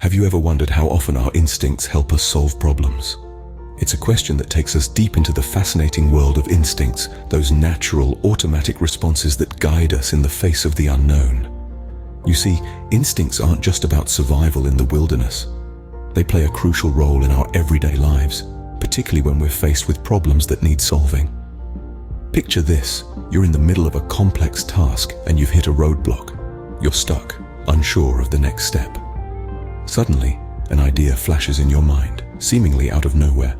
Have you ever wondered how often our instincts help us solve problems? It's a question that takes us deep into the fascinating world of instincts, those natural, automatic responses that guide us in the face of the unknown. You see, instincts aren't just about survival in the wilderness. They play a crucial role in our everyday lives, particularly when we're faced with problems that need solving. Picture this: you're in the middle of a complex task and you've hit a roadblock. You're stuck, unsure of the next step. Suddenly, an idea flashes in your mind, seemingly out of nowhere.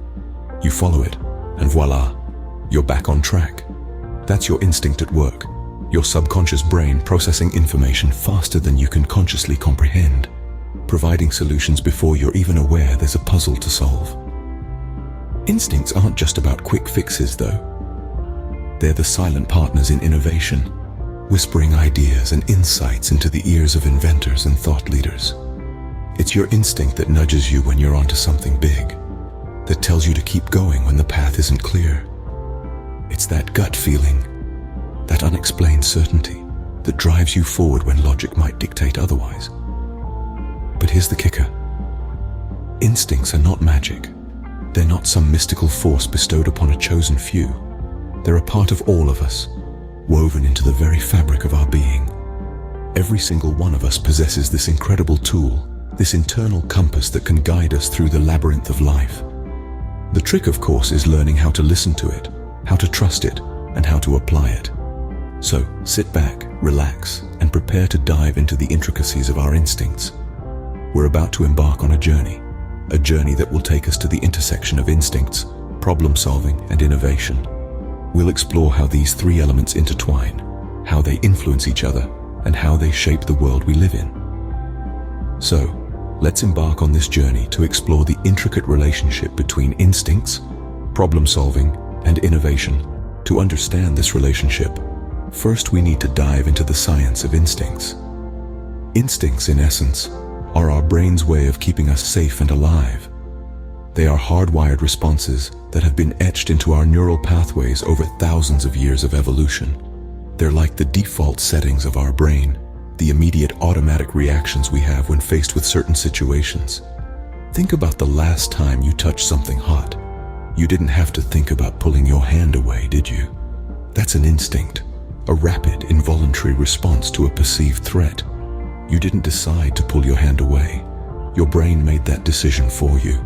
You follow it, and voila, you're back on track. That's your instinct at work, your subconscious brain processing information faster than you can consciously comprehend, providing solutions before you're even aware there's a puzzle to solve. Instincts aren't just about quick fixes, though. They're the silent partners in innovation, whispering ideas and insights into the ears of inventors and thought leaders. It's your instinct that nudges you when you're onto something big, that tells you to keep going when the path isn't clear. It's that gut feeling, that unexplained certainty, that drives you forward when logic might dictate otherwise. But here's the kicker. Instincts are not magic. They're not some mystical force bestowed upon a chosen few. They're a part of all of us, woven into the very fabric of our being. Every single one of us possesses this incredible tool, this internal compass that can guide us through the labyrinth of life. The trick, of course, is learning how to listen to it, how to trust it, and how to apply it. So, sit back, relax, and prepare to dive into the intricacies of our instincts. We're about to embark on a journey that will take us to the intersection of instincts, problem solving, and innovation. We'll explore how these three elements intertwine, how they influence each other, and how they shape the world we live in. So, let's embark on this journey to explore the intricate relationship between instincts, problem solving, and innovation. To understand this relationship, first we need to dive into the science of instincts. Instincts, in essence, are our brain's way of keeping us safe and alive. They are hardwired responses that have been etched into our neural pathways over thousands of years of evolution. They're like the default settings of our brain, the immediate automatic reactions we have when faced with certain situations. Think about the last time you touched something hot. You didn't have to think about pulling your hand away, did you? That's an instinct, a rapid, involuntary response to a perceived threat. You didn't decide to pull your hand away. Your brain made that decision for you.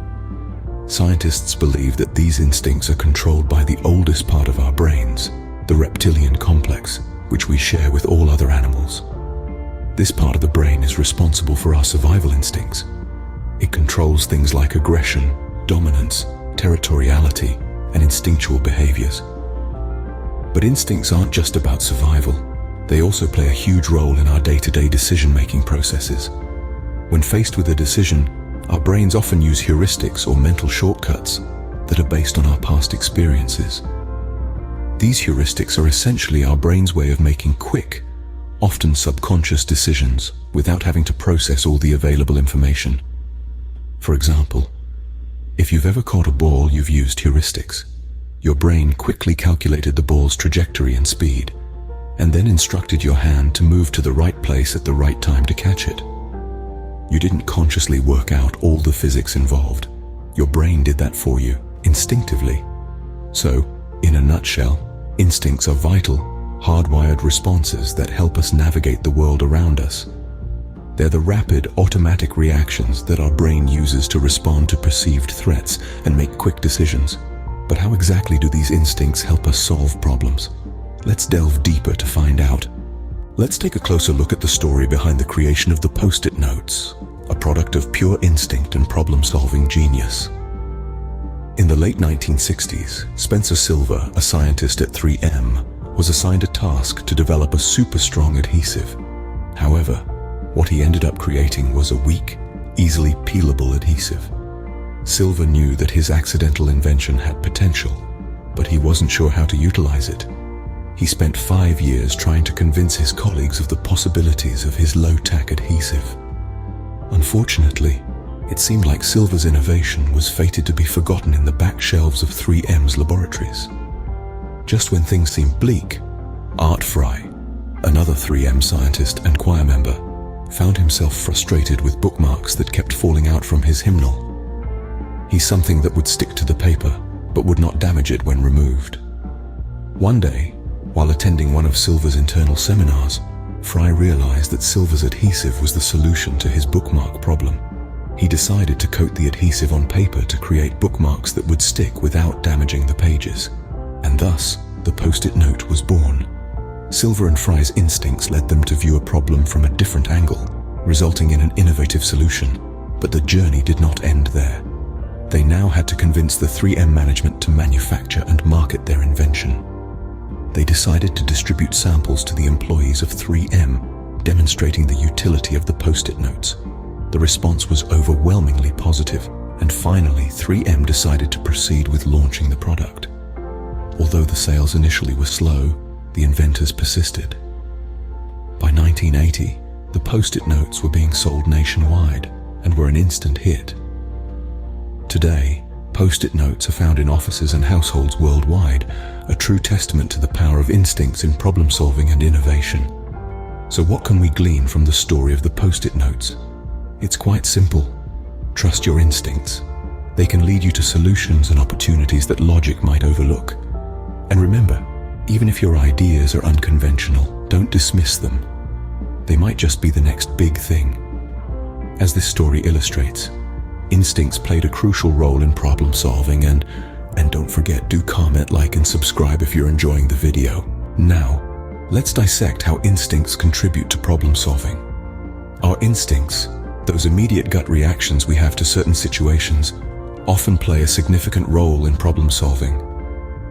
Scientists believe that these instincts are controlled by the oldest part of our brains, the reptilian complex, which we share with all other animals. This part of the brain is responsible for our survival instincts. It controls things like aggression, dominance, territoriality, and instinctual behaviors. But instincts aren't just about survival. They also play a huge role in our day-to-day decision-making processes. When faced with a decision, our brains often use heuristics or mental shortcuts that are based on our past experiences. These heuristics are essentially our brain's way of making quick, often subconscious decisions without having to process all the available information. For example, if you've ever caught a ball, you've used heuristics. Your brain quickly calculated the ball's trajectory and speed, and then instructed your hand to move to the right place at the right time to catch it. You didn't consciously work out all the physics involved. Your brain did that for you, instinctively. So, in a nutshell, instincts are vital, hardwired responses that help us navigate the world around us. They're the rapid, automatic reactions that our brain uses to respond to perceived threats and make quick decisions. But how exactly do these instincts help us solve problems? Let's delve deeper to find out. Let's take a closer look at the story behind the creation of the Post-it notes, a product of pure instinct and problem-solving genius. In the late 1960s, Spencer Silver, a scientist at 3M, was assigned a task to develop a super-strong adhesive. However, what he ended up creating was a weak, easily peelable adhesive. Silver knew that his accidental invention had potential, but he wasn't sure how to utilize it. He spent 5 years trying to convince his colleagues of the possibilities of his low-tack adhesive. Unfortunately, it seemed like Silver's innovation was fated to be forgotten in the back shelves of 3M's laboratories. Just when things seemed bleak, Art Fry, another 3M scientist and choir member, found himself frustrated with bookmarks that kept falling out from his hymnal. He's something that would stick to the paper, but would not damage it when removed. One day, while attending one of Silver's internal seminars, Fry realized that Silver's adhesive was the solution to his bookmark problem. He decided to coat the adhesive on paper to create bookmarks that would stick without damaging the pages. And thus, the Post-it note was born. Silver and Fry's instincts led them to view a problem from a different angle, resulting in an innovative solution. But the journey did not end there. They now had to convince the 3M management to manufacture and market their invention. They decided to distribute samples to the employees of 3M, demonstrating the utility of the Post-it notes. The response was overwhelmingly positive, and finally 3M decided to proceed with launching the product. Although the sales initially were slow, the inventors persisted. By 1980, the Post-it notes were being sold nationwide and were an instant hit. Today, Post-it notes are found in offices and households worldwide, a true testament to the power of instincts in problem-solving and innovation. So what can we glean from the story of the Post-it notes? It's quite simple. Trust your instincts. They can lead you to solutions and opportunities that logic might overlook. And remember, even if your ideas are unconventional, don't dismiss them. They might just be the next big thing. As this story illustrates, instincts played a crucial role in problem solving, and don't forget, do comment, like, and subscribe if you're enjoying the video. Now, let's dissect how instincts contribute to problem solving. Our instincts, those immediate gut reactions we have to certain situations, often play a significant role in problem solving.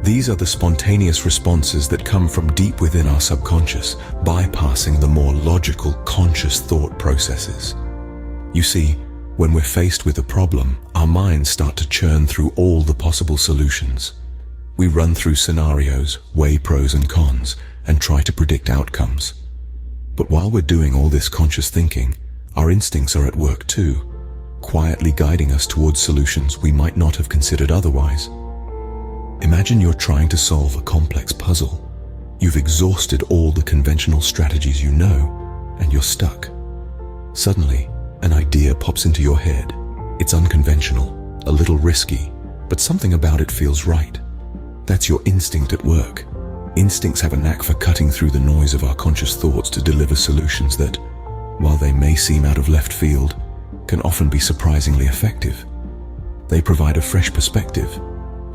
These are the spontaneous responses that come from deep within our subconscious, bypassing the more logical, conscious thought processes. You see, when we're faced with a problem, our minds start to churn through all the possible solutions. We run through scenarios, weigh pros and cons, and try to predict outcomes. But while we're doing all this conscious thinking, our instincts are at work too, quietly guiding us towards solutions we might not have considered otherwise. Imagine you're trying to solve a complex puzzle. You've exhausted all the conventional strategies you know, and you're stuck. Suddenly, an idea pops into your head. It's unconventional, a little risky, but something about it feels right. That's your instinct at work. Instincts have a knack for cutting through the noise of our conscious thoughts to deliver solutions that, while they may seem out of left field, can often be surprisingly effective. They provide a fresh perspective,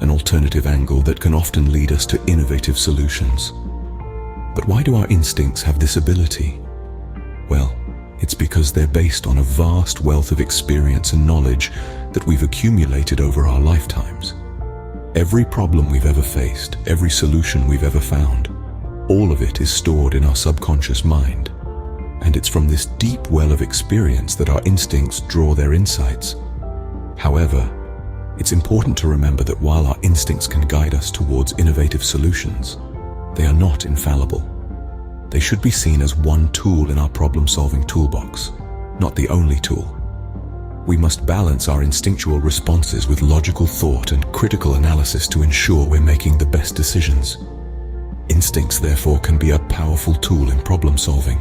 an alternative angle that can often lead us to innovative solutions. But why do our instincts have this ability? Well, it's because they're based on a vast wealth of experience and knowledge that we've accumulated over our lifetimes. Every problem we've ever faced, every solution we've ever found, all of it is stored in our subconscious mind. And it's from this deep well of experience that our instincts draw their insights. However, it's important to remember that while our instincts can guide us towards innovative solutions, they are not infallible. They should be seen as one tool in our problem-solving toolbox, not the only tool. We must balance our instinctual responses with logical thought and critical analysis to ensure we're making the best decisions. Instincts, therefore, can be a powerful tool in problem-solving,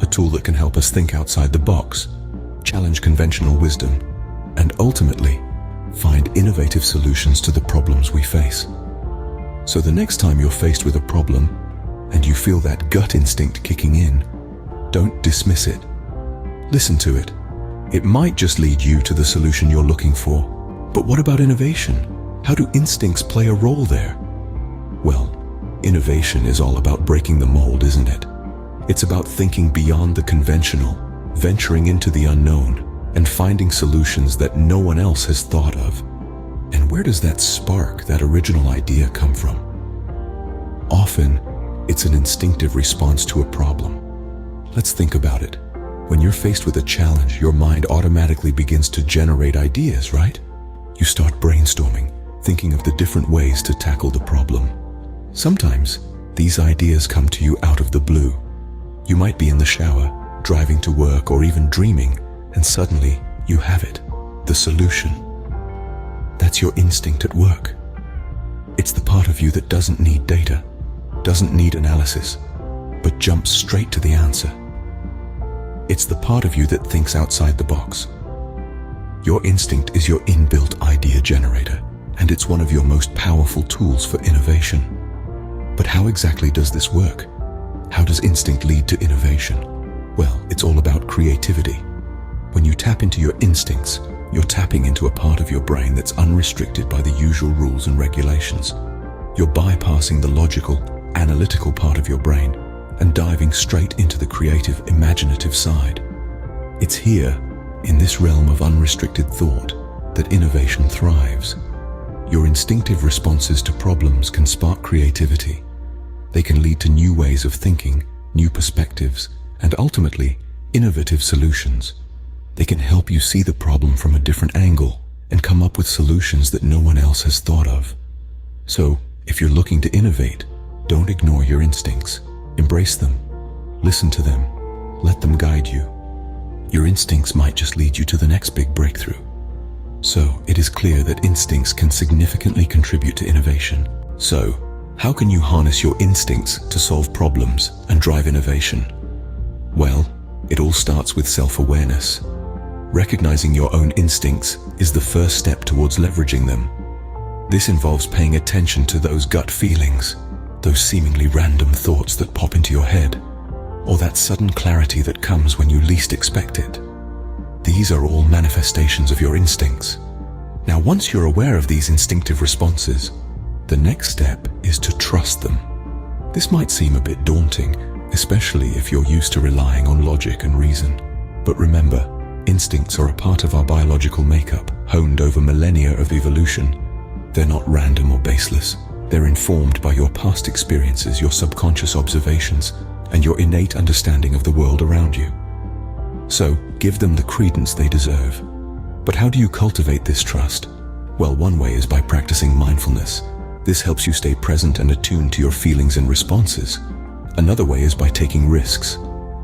a tool that can help us think outside the box, challenge conventional wisdom, and ultimately, find innovative solutions to the problems we face. So the next time you're faced with a problem, and you feel that gut instinct kicking in, don't dismiss it. Listen to it. It might just lead you to the solution you're looking for. But what about innovation? How do instincts play a role there? Well, innovation is all about breaking the mold, isn't it? It's about thinking beyond the conventional, venturing into the unknown, and finding solutions that no one else has thought of. And where does that spark, that original idea come from? Often, it's an instinctive response to a problem. Let's think about it. When you're faced with a challenge, your mind automatically begins to generate ideas, right? You start brainstorming, thinking of the different ways to tackle the problem. Sometimes, these ideas come to you out of the blue. You might be in the shower, driving to work, or even dreaming, and suddenly you have it, the solution. That's your instinct at work. It's the part of you that doesn't need data, doesn't need analysis, but jumps straight to the answer. It's the part of you that thinks outside the box. Your instinct is your inbuilt idea generator, and it's one of your most powerful tools for innovation. But how exactly does this work? How does instinct lead to innovation? Well, it's all about creativity. When you tap into your instincts, you're tapping into a part of your brain that's unrestricted by the usual rules and regulations. You're bypassing the logical, analytical part of your brain and diving straight into the creative, imaginative side. It's here, in this realm of unrestricted thought, that innovation thrives. Your instinctive responses to problems can spark creativity. They can lead to new ways of thinking, new perspectives, and ultimately, innovative solutions. They can help you see the problem from a different angle and come up with solutions that no one else has thought of. So, if you're looking to innovate, don't ignore your instincts. Embrace them. Listen to them. Let them guide you. Your instincts might just lead you to the next big breakthrough. So, it is clear that instincts can significantly contribute to innovation. So, how can you harness your instincts to solve problems and drive innovation? Well, it all starts with self-awareness. Recognizing your own instincts is the first step towards leveraging them. This involves paying attention to those gut feelings, those seemingly random thoughts that pop into your head, or that sudden clarity that comes when you least expect it. These are all manifestations of your instincts. Now, once you're aware of these instinctive responses, the next step is to trust them. This might seem a bit daunting, especially if you're used to relying on logic and reason. But remember, instincts are a part of our biological makeup, honed over millennia of evolution. They're not random or baseless. They're informed by your past experiences, your subconscious observations, and your innate understanding of the world around you. So, give them the credence they deserve. But how do you cultivate this trust? Well, one way is by practicing mindfulness. This helps you stay present and attuned to your feelings and responses. Another way is by taking risks.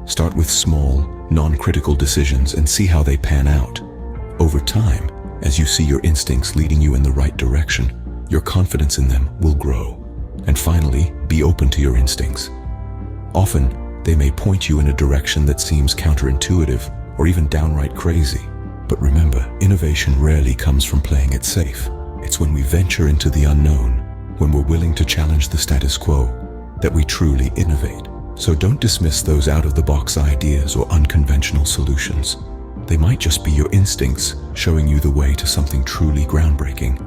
Start with small, non-critical decisions and see how they pan out. Over time, as you see your instincts leading you in the right direction, your confidence in them will grow. And finally, be open to your instincts. Often, they may point you in a direction that seems counterintuitive or even downright crazy. But remember, innovation rarely comes from playing it safe. It's when we venture into the unknown, when we're willing to challenge the status quo, that we truly innovate. So don't dismiss those out-of-the-box ideas or unconventional solutions. They might just be your instincts showing you the way to something truly groundbreaking.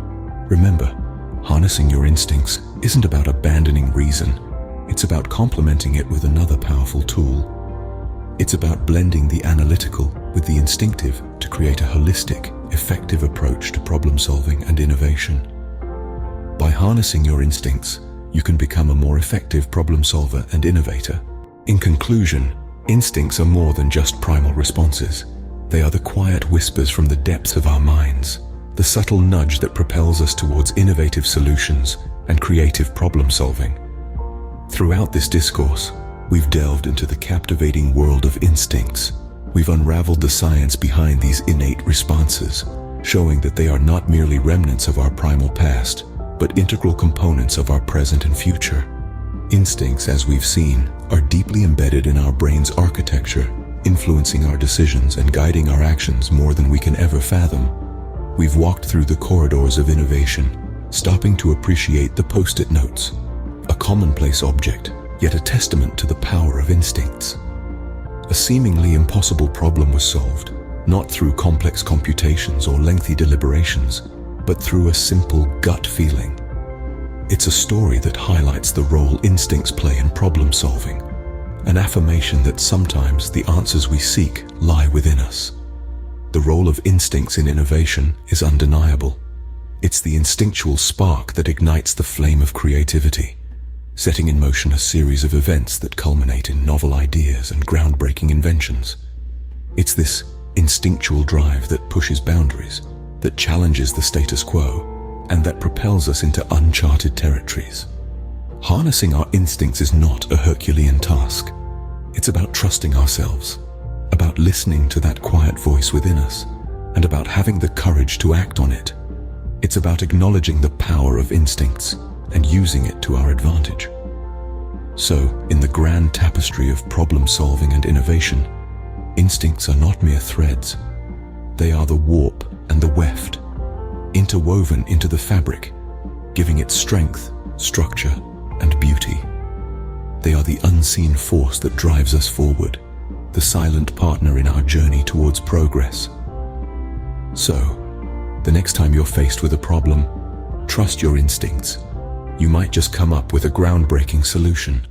Remember, harnessing your instincts isn't about abandoning reason. It's about complementing it with another powerful tool. It's about blending the analytical with the instinctive to create a holistic, effective approach to problem solving and innovation. By harnessing your instincts, you can become a more effective problem solver and innovator. In conclusion, instincts are more than just primal responses. They are the quiet whispers from the depths of our minds, the subtle nudge that propels us towards innovative solutions and creative problem solving. Throughout this discourse, we've delved into the captivating world of instincts. We've unraveled the science behind these innate responses, showing that they are not merely remnants of our primal past, but integral components of our present and future. Instincts, as we've seen, are deeply embedded in our brain's architecture, influencing our decisions and guiding our actions more than we can ever fathom. We've walked through the corridors of innovation, stopping to appreciate the post-it notes, a commonplace object, yet a testament to the power of instincts. A seemingly impossible problem was solved, not through complex computations or lengthy deliberations, but through a simple gut feeling. It's a story that highlights the role instincts play in problem solving, an affirmation that sometimes the answers we seek lie within us. The role of instincts in innovation is undeniable. It's the instinctual spark that ignites the flame of creativity, setting in motion a series of events that culminate in novel ideas and groundbreaking inventions. It's this instinctual drive that pushes boundaries, that challenges the status quo, and that propels us into uncharted territories. Harnessing our instincts is not a Herculean task. It's about trusting ourselves, about listening to that quiet voice within us, and about having the courage to act on it. It's about acknowledging the power of instincts and using it to our advantage. So, in the grand tapestry of problem solving and innovation, Instincts are not mere threads. They are the warp and the weft, interwoven into the fabric, giving it strength, structure, and beauty. They are the unseen force that drives us forward, the silent partner in our journey towards progress. So, the next time you're faced with a problem, trust your instincts. You might just come up with a groundbreaking solution.